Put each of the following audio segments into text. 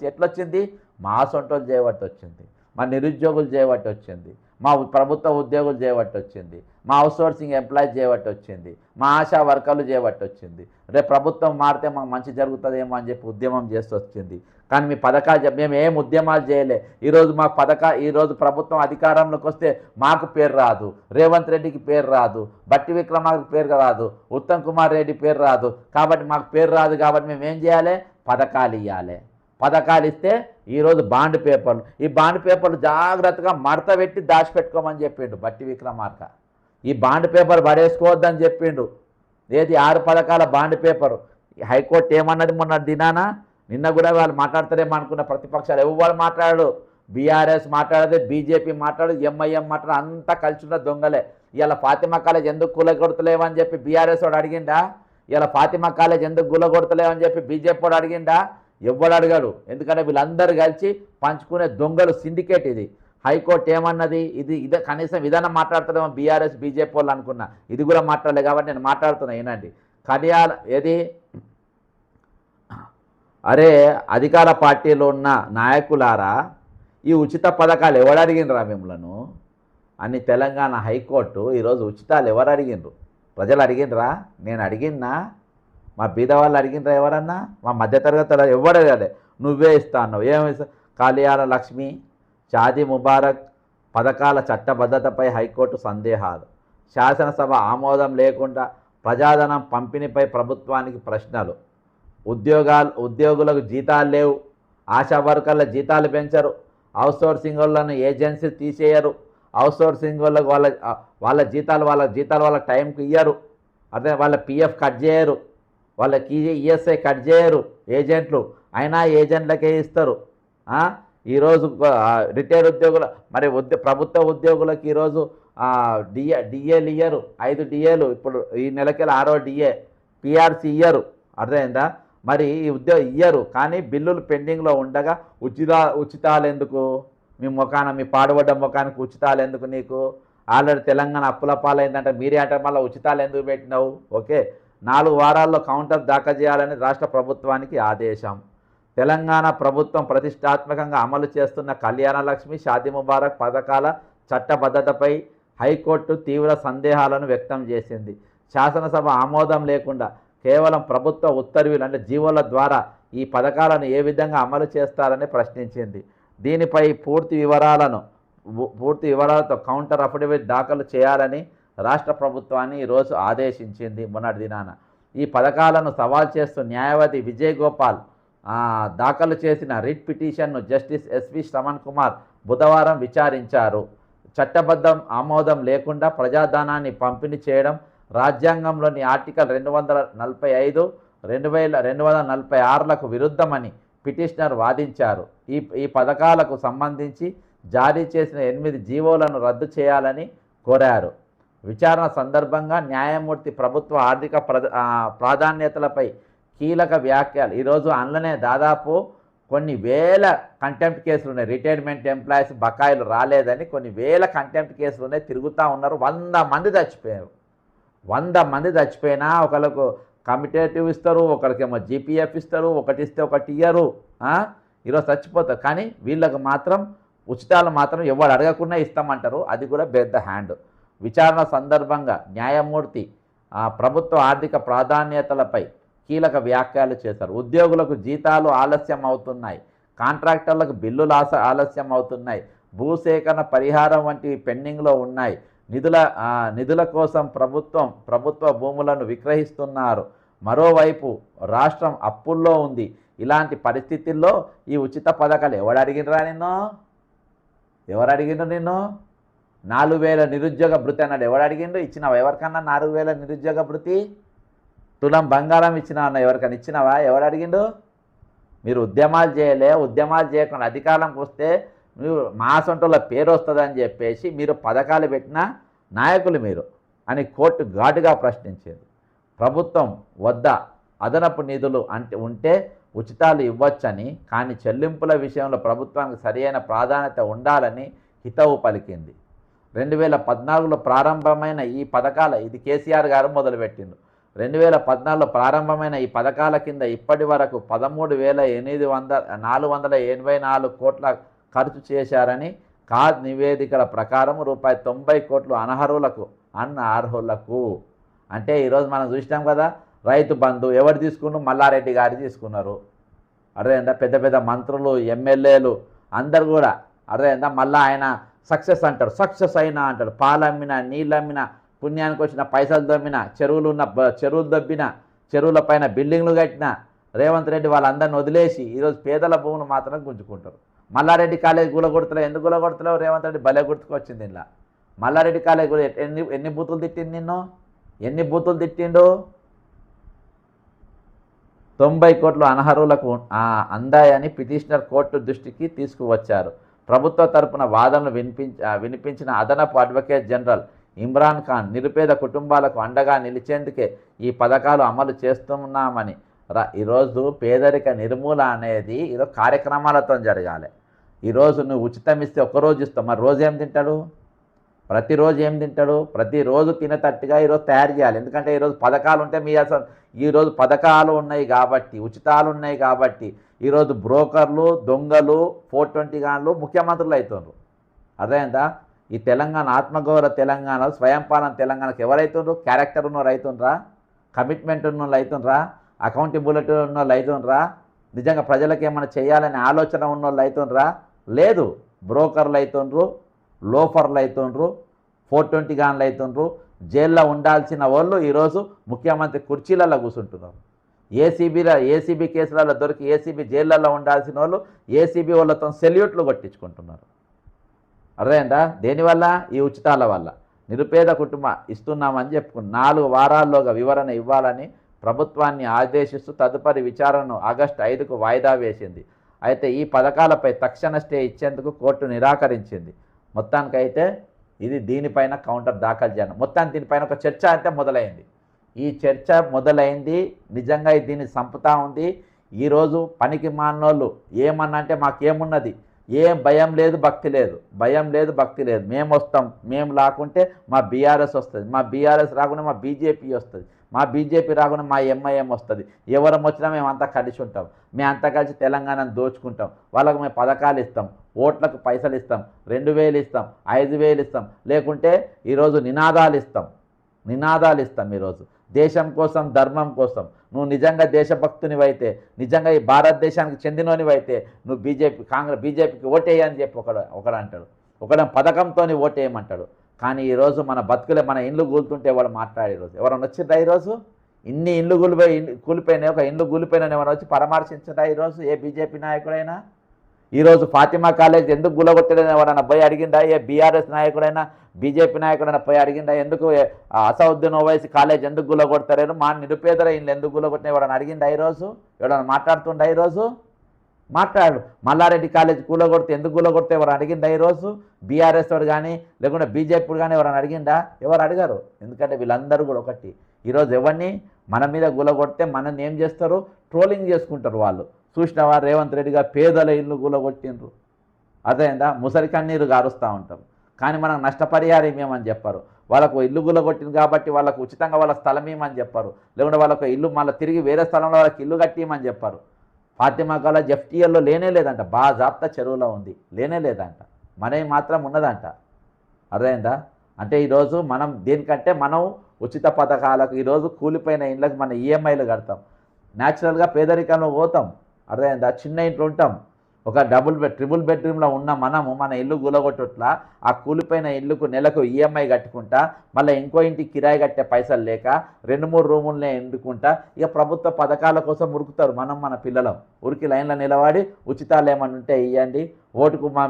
వచ్చి ఎట్లొచ్చింది? మా సొంటోళ్ళు చేయబట్టి వచ్చింది, మా నిరుద్యోగులు చేయబట్టి వచ్చింది, మా ప్రభుత్వ ఉద్యోగులు చేయబట్టి వచ్చింది, మా అవుట్సోర్సింగ్ ఎంప్లాయీస్ చేయబట్టి వచ్చింది, మా ఆశా వర్కర్లు చేయబట్టి వచ్చింది. రేపు ప్రభుత్వం మారితే మాకు మంచి జరుగుతుందేమో అని చెప్పి ఉద్యమం చేస్తూ వచ్చింది. కానీ మీ పథకాలు మేము ఏం ఉద్యమాలు చేయలే. ఈరోజు ప్రభుత్వం అధికారంలోకి వస్తే మాకు పేరు రాదు, రేవంత్ రెడ్డికి పేరు రాదు, బట్టి విక్రమార్క పేరు రాదు, ఉత్తమ్ కుమార్ రెడ్డి పేరు రాదు. కాబట్టి మాకు పేరు రాదు కాబట్టి మేము ఏం చేయాలి? పథకాలు ఇవ్వాలి. పథకాలు ఇస్తే ఈరోజు బాండ్ పేపర్లు, ఈ బాండ్ పేపర్లు జాగ్రత్తగా మడత పెట్టి దాచిపెట్టుకోమని చెప్పిండు బట్టి విక్రమార్క. ఈ బాండ్ పేపర్ పడేసుకోవద్దని చెప్పిండు. ఏది 6 పథకాల బాండ్ పేపరు. హైకోర్టు ఏమన్నది మొన్న దినానా? నిన్న కూడా వాళ్ళు మాట్లాడతారేమో అనుకున్న ప్రతిపక్షాలు ఎవరు మాట్లాడు. బీఆర్ఎస్ మాట్లాడదు, బీజేపీ మాట్లాడదు, ఎంఐఎం మాట్లాడు, అంతా కలిసి ఉన్న దొంగలే. ఇలా ఫాతిమా కాలేజ్ ఎందుకు కూలగొడతలేవని చెప్పి బీఆర్ఎస్ వాడు అడిగిండా? ఇలా ఫాతిమా కాలేజ్ ఎందుకు కూలగొడతలేవని చెప్పి బీజేపీ వాడు అడిగిండా? ఎవ్వడు అడిగాడు. ఎందుకంటే వీళ్ళందరూ కలిసి పంచుకునే దొంగలు సిండికేట్ ఇది. హైకోర్టు ఏమన్నది? ఇదే కనీసం విధానం మాట్లాడుతుందేమో బీఆర్ఎస్ బీజేపీ వాళ్ళు అనుకున్నా. ఇది కూడా మాట్లాడలేదు కాబట్టి నేను మాట్లాడుతున్నా. ఏనండి ఏది అరే అధికార పార్టీలో ఉన్న నాయకులారా, ఈ ఉచిత పథకాలు ఎవరు అడిగినరా మిమ్మలను అని తెలంగాణ హైకోర్టు ఈరోజు ఉచితాలు ఎవరు అడిగినరు? ప్రజలు అడిగినరా? నేను అడిగినా? మా బీద వాళ్ళు అడిగినరా ఎవరన్నా? మా మధ్యతరగతి ఎవరు అడగలే. నువ్వే ఇస్తా అన్నావు. ఏమి? కళ్యాణ లక్ష్మి, షాదీ ముబారక్ పథకాల చట్టబద్ధతపై హైకోర్టు సందేహాలు, శాసనసభ ఆమోదం లేకుండా ప్రజాధనం పంపిణీపై ప్రభుత్వానికి ప్రశ్నలు, ఉద్యోగులకు జీతాలు లేవు, ఆశా వర్కర్ల జీతాలు పెంచరు, అవుట్సోర్సింగ్ వాళ్ళను ఏజెన్సీ తీసేయరు, అవుట్సోర్సింగ్ వాళ్ళకు వాళ్ళ జీతాలు వాళ్ళ టైంకి ఇయ్యరు, అదే వాళ్ళ పిఎఫ్ కట్ చేయరు, వాళ్ళకి ఈఎస్ఐ కట్ చేయరు ఏజెంట్లు, అయినా ఏజెంట్లకే ఇస్తారు. ఈరోజు రిటైర్ ఉద్యోగుల మరి ప్రభుత్వ ఉద్యోగులకు ఈరోజు డిఏలు ఇయ్యరు. 5 డిఏలు ఇప్పుడు ఈ నెలకెళ్ళి 6వ డిఏ, పిఆర్సీ ఇయ్యరు. అర్థమైందా? మరి ఈ ఉద్యోగం ఇయ్యరు. కానీ బిల్లులు పెండింగ్లో ఉండగా ఉచితాలు ఎందుకు? మీ పాడుబడ్డ ముఖానికి ఉచితాలు ఎందుకు నీకు? ఆల్రెడీ తెలంగాణ అప్పుల పాలైందంటే మీరే అంటే మళ్ళీ ఉచితాలు ఎందుకు పెట్టినావు? ఓకే, 4 వారాల్లో కౌంటర్ దాఖలు చేయాలని రాష్ట్ర ప్రభుత్వానికి ఆదేశం. తెలంగాణ ప్రభుత్వం ప్రతిష్టాత్మకంగా అమలు చేస్తున్న కళ్యాణ లక్ష్మి, షాదీ ముబారక్ పథకాల చట్టబద్ధతపై హైకోర్టు తీవ్ర సందేహాలను వ్యక్తం చేసింది. శాసనసభ ఆమోదం లేకుండా కేవలం ప్రభుత్వ ఉత్తర్వులు అంటే జీవోల ద్వారా ఈ పథకాలను ఏ విధంగా అమలు చేస్తారని ప్రశ్నించింది. దీనిపై పూర్తి వివరాలతో కౌంటర్ అఫిడవిట్ దాఖలు చేయాలని రాష్ట్ర ప్రభుత్వాన్ని ఈరోజు ఆదేశించింది. మొన్నటి దినాన ఈ పథకాలను సవాల్ చేస్తూ న్యాయవాది విజయ్ గోపాల్ దాఖలు చేసిన రిట్ పిటిషన్ను జస్టిస్ ఎస్వి శ్రవణ్ కుమార్ బుధవారం విచారించారు. చట్టబద్ధ ఆమోదం లేకుండా ప్రజాధనాన్ని పంపిణీ చేయడం రాజ్యాంగంలోని ఆర్టికల్ 245, 246లకు విరుద్ధమని పిటిషనర్ వాదించారు. ఈ పథకాలకు సంబంధించి జారీ చేసిన 8 జీవోలను రద్దు చేయాలని కోరారు. విచారణ సందర్భంగా న్యాయమూర్తి ప్రభుత్వ ఆర్థిక ప్రాధాన్యతలపై కీలక వ్యాఖ్యలు. ఈరోజు అందులోనే దాదాపు కొన్ని వేల కంటెంప్ట్ కేసులు ఉన్నాయి. రిటైర్మెంట్ ఎంప్లాయీస్ బకాయిలు రాలేదని కొన్ని వేల కంటెంప్ట్ కేసులు ఉన్నాయి, తిరుగుతూ ఉన్నారు. 100 మంది చచ్చిపోయారు. 100 మంది చచ్చిపోయినా ఒకరికి కమిటేటివ్ ఇస్తారు, ఒకరికేమో జీపీఎఫ్ ఇస్తారు, ఒకటి ఇస్తే ఒకటి ఇయ్యరు. ఈరోజు చచ్చిపోతారు. కానీ వీళ్ళకు మాత్రం ఉచితాలు మాత్రం ఎవరు అడగకుండా ఇస్తామంటారు. అది కూడా పెద్ద హ్యాండ్. విచారణ సందర్భంగా న్యాయమూర్తి ప్రభుత్వ ఆర్థిక ప్రాధాన్యతలపై కీలక వ్యాఖ్యలు చేశారు. ఉద్యోగులకు జీతాలు ఆలస్యం అవుతున్నాయి, కాంట్రాక్టర్లకు బిల్లులు ఆలస్యం అవుతున్నాయి, భూసేకరణ పరిహారం వంటివి పెండింగ్లో ఉన్నాయి, నిధుల కోసం ప్రభుత్వ భూములను విక్రయిస్తున్నారు. మరోవైపు రాష్ట్రం అప్పుల్లో ఉంది. ఇలాంటి పరిస్థితుల్లో ఈ ఉచిత పథకాలు ఎవరు అడిగినరా నిన్ను? 4,000 నిరుద్యోగ భృతి అన్నాడు. ఎవడు అడిగిండు? ఇచ్చినావా ఎవరికన్నా? 4,000 నిరుద్యోగ భృతి. తులం బంగారం ఇచ్చినావు అన్న, ఎవరికన్నా ఇచ్చినావా? ఎవడు అడిగిండు? మీరు ఉద్యమాలు చేయకుండా అధికారంకి వస్తే మీరు మా సొంటల పేరు వస్తుందని చెప్పేసి మీరు పథకాలు పెట్టిన నాయకులు మీరు అని కోర్టు ఘాటుగా ప్రశ్నించింది. ప్రభుత్వం వద్ద అదనపు నిధులు ఉంటే ఉచితాలు ఇవ్వచ్చని, కానీ చెల్లింపుల విషయంలో ప్రభుత్వానికి సరైన ప్రాధాన్యత ఉండాలని హితవు పలికింది. 2014లో ప్రారంభమైన ఈ పథకాల ఇది కేసీఆర్ గారు మొదలుపెట్టిండు. 2014లో ప్రారంభమైన ఈ పథకాల కింద ఇప్పటి వరకు 13,484 కోట్ల ఖర్చు చేశారని కాద్ నివేదికల ప్రకారం రూపాయి 90 కోట్లు అనర్హులకు. అంటే ఈరోజు మనం చూసినాం కదా, రైతు బంధు ఎవరు తీసుకున్నారు? మల్లారెడ్డి గారు తీసుకున్నారు. అర్థమైందా? పెద్ద పెద్ద మంత్రులు, ఎమ్మెల్యేలు అందరు కూడా అర్థమైందా? మళ్ళీ ఆయన సక్సెస్ అంటాడు, సక్సెస్ అయినా అంటాడు. పాలమ్మిన, నీళ్ళమ్మిన, పుణ్యానికి వచ్చిన పైసలు దొమ్మిన, చెరువులు దొబ్బిన, చెరువుల పైన బిల్డింగ్లు కట్టిన రేవంత్ రెడ్డి వాళ్ళందరిని వదిలేసి ఈరోజు పేదల భూములు మాత్రం గుంజుకుంటారు. మల్లారెడ్డి కాలేజ్ గులగొడతలేవు. ఎందుకు గులగొడతలేవు? రేవంత్ రెడ్డి భలే గుర్తుకొచ్చింది ఇలా. మల్లారెడ్డి కాలేజ్ కూడా ఎన్ని బూతులు తిట్టింది నిన్ను? ఎన్ని బూతులు తిట్టిండు? 90 కోట్లు అనర్హులకు అందాయని పిటిషనర్ కోర్టు దృష్టికి తీసుకువచ్చారు. ప్రభుత్వ తరపున వాదనలు వినిపించిన అదనపు అడ్వకేట్ జనరల్ ఇమ్రాన్ ఖాన్ నిరుపేద కుటుంబాలకు అండగా నిలిచేందుకే ఈ పథకాలు అమలు చేస్తున్నామని ఈరోజు పేదరిక నిర్మూల అనేది ఈరోజు కార్యక్రమాలతో జరగాలి. ఈరోజు నువ్వు ఉచితం ఇస్తే ఒక్కరోజు ఇస్తావు, మరి రోజు ఏం తింటాడు? ప్రతిరోజు ఏం తింటాడు? ప్రతిరోజు తినేటట్టుగా ఈరోజు తయారు చేయాలి. ఎందుకంటే ఈరోజు పథకాలు ఉంటే మీ అసలు ఈరోజు పథకాలు ఉన్నాయి కాబట్టి, ఉచితాలు ఉన్నాయి కాబట్టి ఈరోజు బ్రోకర్లు, దొంగలు, 420 గాన్లు ముఖ్యమంత్రులు అవుతున్నారు. అర్థమైందా? ఈ తెలంగాణ ఆత్మగౌరవ తెలంగాణ, స్వయంపాలన తెలంగాణకు ఎవరైతుండ్రు? క్యారెక్టర్ ఉన్నోళ్ళు అవుతుండ్రా? కమిట్మెంట్ ఉన్నోళ్ళు అవుతుండ్రా? అకౌంటబిలిటీ ఉన్నోళ్ళు అవుతుండ్రా? నిజంగా ప్రజలకు ఏమైనా చేయాలనే ఆలోచన ఉన్నోళ్ళు అవుతుండ్రా? లేదు. బ్రోకర్లు అవుతుండ్రు, లోఫర్లు అవుతుండ్రు, 420 గాన్లు అవుతుండ్రు. జైల్లో ఉండాల్సిన వాళ్ళు ఈరోజు ముఖ్యమంత్రి కుర్చీలలో కూర్చుంటున్నారు. ఏసీబీ కేసులలో దొరికి ఏసీబీ జైళ్ళల్లో ఉండాల్సిన వాళ్ళు ఏసీబీ వాళ్ళతో సెల్యూట్లు కొట్టించుకుంటున్నారు. అర్థమైందా? దేనివల్ల? ఈ ఉచితాల వల్ల. నిరుపేద కుటుంబం ఇస్తున్నామని చెప్పుకుని 4 వారాల్లోగా వివరణ ఇవ్వాలని ప్రభుత్వాన్ని ఆదేశిస్తూ తదుపరి విచారణను ఆగస్టు 5కు వాయిదా వేసింది. అయితే ఈ పథకాలపై తక్షణ స్టే ఇచ్చేందుకు కోర్టు నిరాకరించింది. మొత్తానికైతే ఇది దీనిపైన కౌంటర్ దాఖలు చేయను. మొత్తానికి దీనిపైన ఒక చర్చ అయితే మొదలైంది. ఈ చర్చ మొదలైంది. నిజంగా దీన్ని సంపుతా ఉంది. ఈరోజు పనికి మానోళ్ళు ఏమన్నా అంటే మాకేమున్నది, ఏం భయం లేదు, భక్తి లేదు. భయం లేదు, భక్తి లేదు. మేము వస్తాం, మేము లాకుంటే మా బీఆర్ఎస్ వస్తుంది, మా బీఆర్ఎస్ రాకుండా మా బీజేపీ వస్తుంది, మా బీజేపీ రాకుండా మా ఎంఐఎం వస్తుంది. ఎవరం వచ్చినా మేము అంతా కలిసి ఉంటాం. మేము అంతా కలిసి తెలంగాణను దోచుకుంటాం. వాళ్ళకు మేము పథకాలు ఇస్తాం, ఓట్లకు పైసలు ఇస్తాం, 2000 ఇస్తాం, 5000 ఇస్తాం, లేకుంటే ఈరోజు నినాదాలు ఇస్తాం. ఈరోజు దేశం కోసం, ధర్మం కోసం నువ్వు నిజంగా దేశభక్తునివైతే, నిజంగా ఈ భారతదేశానికి చెందినోనివైతే నువ్వు బీజేపీకి ఓటేయని చెప్పి ఒకడు అంటాడు. ఒకడు పథకంతో ఓటేయమంటాడు. కానీ ఈరోజు మన బతుకులే, మన ఇండ్లు కూలుతుంటే వాడు మాట్లాడే రోజు ఎవరైనా వచ్చిందా? ఈరోజు ఇన్ని ఇండ్లు కూలిపోయినాయి, ఒక ఇండ్లు కూలిపోయినా ఎవరైనా వచ్చి పరామర్శించడా ఈరోజు ఏ బీజేపీ నాయకుడైనా? ఈరోజు ఫాతిమా కాలేజ్ ఎందుకు గులగొట్టడని ఎవరైనా పోయి అడిగిందా? ఏ బీఆర్ఎస్ నాయకుడైనా, బీజేపీ నాయకుడైనా పోయి అడిగిందా? ఎందుకు అసౌద్దీన్ ఓవైసీ కాలేజ్ ఎందుకు గులగొడతారు? మా నిరుపేదల ఇండ్లు ఎందుకు గులగొట్టినా ఎవరైనా అడిగిందా? ఈరోజు ఎవరైనా మాట్లాడుతుండా? ఈరోజు మాట్లాడు. మల్లారెడ్డి కాలేజ్ కూలగొడితే ఎందుకు కూలగొడితే ఎవరు అడిగిందా? ఈరోజు బీఆర్ఎస్ వాడు కానీ లేకుంటే బీజేపీ కానీ ఎవరైనా అడిగిందా? ఎవరు అడిగారు? ఎందుకంటే వీళ్ళందరూ కూడా ఒకటి. ఈరోజు ఎవరిని మన మీద గులగొడితే మనల్ని ఏం చేస్తారు? ట్రోలింగ్ చేసుకుంటారు వాళ్ళు. చూసినవా రేవంత్ రెడ్డి గారు పేదల ఇల్లు గులగొట్టిండ్రు. అదేందా? ముసలి కన్నీరు గారుస్తూ ఉంటారు. కానీ మనకు నష్టపరిహారం ఇవ్వమని చెప్పారు. వాళ్ళకు ఇల్లు గులగొట్టింది కాబట్టి వాళ్ళకు ఉచితంగా వాళ్ళ స్థలం ఇవ్వమని చెప్పారు. లేకుంటే వాళ్ళకు ఇల్లు మళ్ళీ తిరిగి వేరే స్థలంలో వాళ్ళకి ఇల్లు కట్టియమని చెప్పారు. ఫాతిమా కాలేజ్ ఎఫ్టీఎల్లో లేనే లేదంట. బాజాప్తా చెరువులో ఉంది, లేనే లేదంట. మనవి మాత్రం ఉన్నదంట. అర్థమైందా? అంటే ఈరోజు మనం దేనికంటే మనం ఉచిత పథకాలకు ఈరోజు కూలిపోయిన ఇళ్ళకి మన ఈఎంఐలు కడతాం. న్యాచురల్గా పేదరికంలో పోతాం. అర్థమైందా? చిన్న ఇంట్లో ఉంటాం. ఒక ట్రిపుల్ బెడ్రూమ్లో ఉన్న మనము మన ఇల్లు గులగొట్టుట్లా ఆ కూలిపోయిన ఇల్లుకు నెలకు ఈఎంఐ కట్టుకుంటా, మళ్ళీ ఇంకో ఇంటికి కిరాయి కట్టే పైసలు లేక 2-3 రూములనే ఎండుకుంటా ఇక ప్రభుత్వ పథకాల కోసం ఉరుకుతారు. మన పిల్లలం ఉరికి లైన్లో నిలబడి ఉచితాలు ఏమన్నా ఉంటే ఇవ్వండి, ఓటుకు మా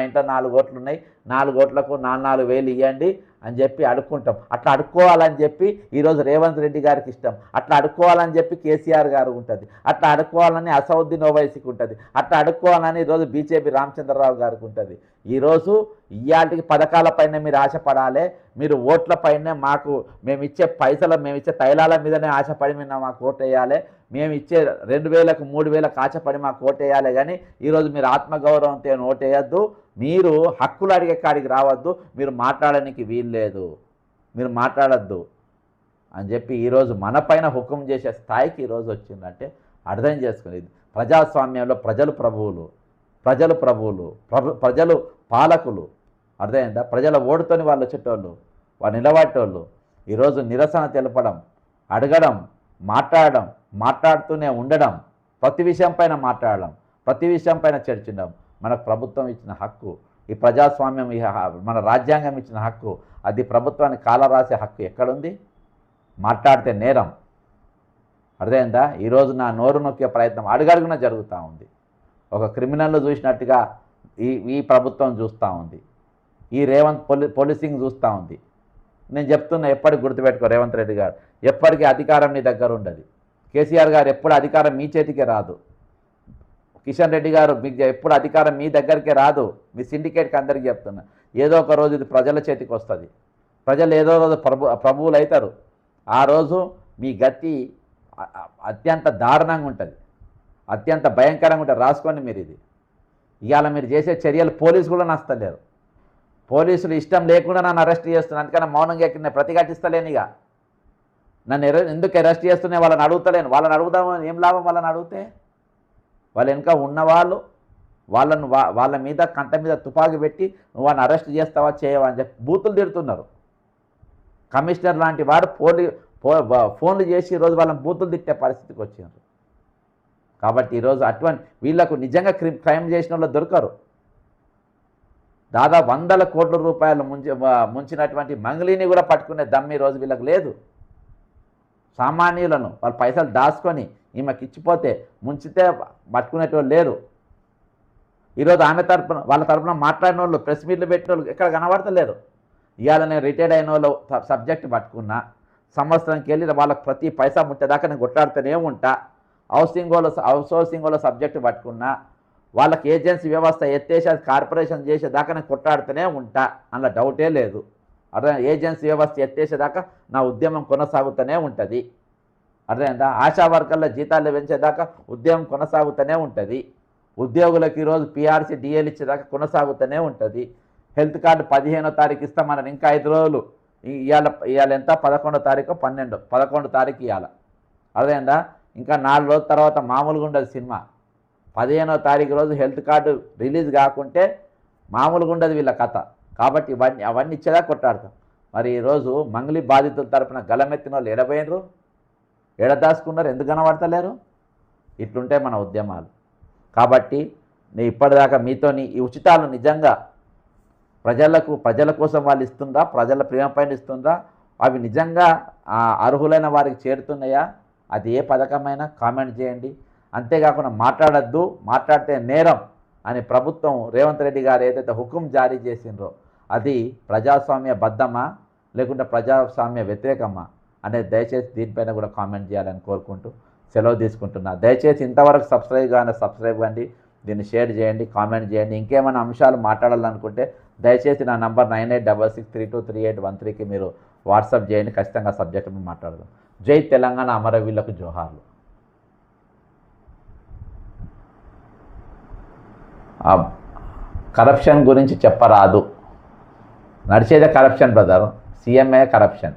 ఇంట్లో 4 ఓట్లు ఉన్నాయి, 4 ఓట్లకు 4,000 ఇవ్వండి అని చెప్పి అడుక్కుంటాం. అట్లా అడుక్కోవాలని చెప్పి ఈరోజు రేవంత్ రెడ్డి గారికి ఇష్టం. అట్లా అడుక్కోవాలని చెప్పి కేసీఆర్ గారు ఉంటుంది. అట్లా అడుక్కోవాలని అసౌద్దీన్ ఓవైసీకి ఉంటుంది. అట్లా అడుక్కోవాలని ఈరోజు బీజేపీ రామచంద్రరావు గారికి ఉంటుంది. ఈరోజు ఇవాళకి పథకాలపైన మీరు ఆశపడాలి. మీరు ఓట్లపైనే మేము ఇచ్చే తైలాల మీదనే ఆశపడి మీరు మాకు ఓటు వేయాలి. మేము ఇచ్చే 2,000కు 3,000కు ఆశపడి మాకు ఓటు వేయాలి. కానీ ఈరోజు మీరు ఆత్మగౌరవంతో ఓటు వేయద్దు. మీరు హక్కులు అడిగే కాడికి రావద్దు. మీరు మాట్లాడడానికి వీల్లేదు. మీరు మాట్లాడద్దు. అని చెప్పి ఈరోజు మన పైన హుకుం చేసే స్థాయికి ఈరోజు వచ్చిందంటే అర్థం చేసుకునేది. ప్రజాస్వామ్యంలో ప్రజలు ప్రభువులు, ప్రజలు పాలకులు. అర్థమైందా? ప్రజల ఓటుతోని వాళ్ళు వచ్చేటోళ్ళు, వాళ్ళు నిలబట్టేవాళ్ళు. ఈరోజు నిరసన తెలపడం, అడగడం, మాట్లాడుతూనే ఉండడం, ప్రతి విషయం పైన మాట్లాడడం, ప్రతి విషయం పైన చర్చించడం మనకు ప్రభుత్వం ఇచ్చిన హక్కు. ఈ ప్రజాస్వామ్యం మన రాజ్యాంగం ఇచ్చిన హక్కు. అది ప్రభుత్వానికి కాలరాసే హక్కు ఎక్కడుంది? మాట్లాడితే నేరం. అర్థమైందా? ఈరోజు నా నోరు నొక్కే ప్రయత్నం అడుగడుగున జరుగుతూ ఉంది. ఒక క్రిమినల్ను చూసినట్టుగా ఈ ప్రభుత్వం చూస్తూ ఉంది. ఈ రేవంత్ పోలీసింగ్ చూస్తూ ఉంది. నేను చెప్తున్నా, ఎప్పటికి గుర్తుపెట్టుకో రేవంత్ రెడ్డి గారు, ఎప్పటికీ అధికారం నీ దగ్గర ఉండదు. కేసీఆర్ గారు ఎప్పుడు అధికారం మీ చేతికే రాదు. కిషన్ రెడ్డి గారు మీకు ఎప్పుడు అధికారం మీ దగ్గరికే రాదు. మీ సిండికేట్కి అందరికీ చెప్తున్నా, ఏదో ఒక రోజు ఇది ప్రజల చేతికి వస్తుంది. ప్రజలు ఏదో రోజు ప్రభువులు అవుతారు. ఆ రోజు మీ గతి అత్యంత దారుణంగా ఉంటుంది, అత్యంత భయంకరంగా ఉంటుంది. రాసుకోండి మీరు ఇది. ఇవాళ మీరు చేసే చర్యలు పోలీసు కూడా నచ్చలేరు. పోలీసులు ఇష్టం లేకుండా నన్ను అరెస్ట్ చేస్తున్నారు. అందుకని మౌనంగా ఎక్కిన ప్రతిఘటిస్తలేను. ఇక నన్ను ఎందుకు అరెస్ట్ చేస్తున్నాయి వాళ్ళని అడుగుతలేను. వాళ్ళని అడుగుదామని ఏం లాభం? వాళ్ళని అడిగితే వాళ్ళు వెనుక ఉన్నవాళ్ళు వాళ్ళ మీద కంట మీద తుపాకీ పెట్టి నువ్వు వాళ్ళని అరెస్ట్ చేస్తావా చేయవా అని చెప్పి బూతులు తిడుతున్నారు. కమిషనర్ లాంటి వాడు ఫోన్లు చేసి ఈరోజు వాళ్ళని బూతులు తిట్టే పరిస్థితికి వచ్చినారు. కాబట్టి ఈరోజు అటువంటి వీళ్లకు నిజంగా క్రైమ్ చేసిన వాళ్ళు దొరకరు. దాదాపు 100 కోట్ల రూపాయలు ముంచినటువంటి మంగళిని కూడా పట్టుకునే దమ్ము ఈరోజు వీళ్ళకి లేదు. సామాన్యులను వాళ్ళు పైసలు దాచుకొని ఈమెకి ఇచ్చిపోతే ముంచితే పట్టుకునేటోళ్ళు లేరు. ఈరోజు ఆమె తరపున వాళ్ళ తరపున మాట్లాడిన వాళ్ళు, ప్రెస్ మీట్లు పెట్టిన వాళ్ళు ఎక్కడ కనబడతలేరు. ఇవాళ నేను రిటైర్డ్ అయిన వాళ్ళు సబ్జెక్ట్ పట్టుకున్నా, సంవత్సరంకి వెళ్ళి వాళ్ళకి ప్రతి పైసా ముట్టేదాకా నేను కొట్లాడుతూనే ఉంటా. అవుట్సోర్సింగ్ వాళ్ళ సబ్జెక్టు పట్టుకున్నా, వాళ్ళకి ఏజెన్సీ వ్యవస్థ ఎత్తేసి కార్పొరేషన్ చేసేదాకా నేను కొట్లాడుతూనే ఉంటా. అందులో డౌటే లేదు. అర్థం? ఏజెన్సీ వ్యవస్థ ఎత్తేసేదాకా నా ఉద్యమం కొనసాగుతూనే ఉంటుంది. అర్థమైందా? ఆశా వర్కర్ల జీతాలు పెంచేదాకా ఉద్యమం కొనసాగుతూనే ఉంటుంది. ఉద్యోగులకు ఈరోజు పీఆర్సీ డిఏలు ఇచ్చేదాకా కొనసాగుతూనే ఉంటుంది. హెల్త్ కార్డు 15వ తారీఖు ఇస్తామన్నారు, ఇంకా 5 రోజులు. ఇవాళ ఎంత? 11వ తారీఖు 11 తారీఖు ఇవాళ. అర్థమైందా? ఇంకా 4 రోజుల తర్వాత మామూలుగా ఉండదు సినిమా. 15వ తారీఖు రోజు హెల్త్ కార్డు రిలీజ్ కాకుంటే మామూలుగా ఉండదు వీళ్ళ కథ. కాబట్టి అవన్నీ ఇచ్చేదా కొట్టాడతాం. మరి ఈరోజు మంగళి బాధితుల తరపున గలమెత్తిన వాళ్ళు ఎడబోయినరు, ఎడదాచుకున్నారు, ఎందుకు కనబడతలేరు? ఇట్లుంటే మన ఉద్యమాలు. కాబట్టి నేను ఇప్పటిదాకా మీతోని ఈ ఉచితాలు నిజంగా ప్రజల కోసం వాళ్ళు ఇస్తుండ్రా, ప్రజల ప్రేమ పైన ఇస్తుండ్రా, అవి నిజంగా అర్హులైన వారికి చేరుతున్నాయా? అది ఏ పథకమైనా కామెంట్ చేయండి. అంతేకాకుండా మాట్లాడద్దు, మాట్లాడితే నేరం అని ప్రభుత్వం రేవంత్ రెడ్డి గారు ఏదైతే హుకుం జారీ చేసిండ్రో అది ప్రజాస్వామ్య బద్ధమా లేకుంటే ప్రజాస్వామ్య వ్యతిరేకమా అనేది దయచేసి దీనిపైన కూడా కామెంట్ చేయాలని కోరుకుంటూ సెలవు తీసుకుంటున్నా. దయచేసి ఇంతవరకు సబ్స్క్రైబ్ కండి, దీన్ని షేర్ చేయండి, కామెంట్ చేయండి. ఇంకేమైనా అంశాలు మాట్లాడాలనుకుంటే దయచేసి నా నంబర్ 9866323813కి మీరు వాట్సాప్ చేయండి. ఖచ్చితంగా సబ్జెక్ట్ మాట్లాడదాం. జై తెలంగాణ, అమరవీరులకు జోహార్లు. కరప్షన్ గురించి చెప్పరాదు. నడిచేదే కరప్షన్ బ్రదర్, సీఎంఏ కరప్షన్.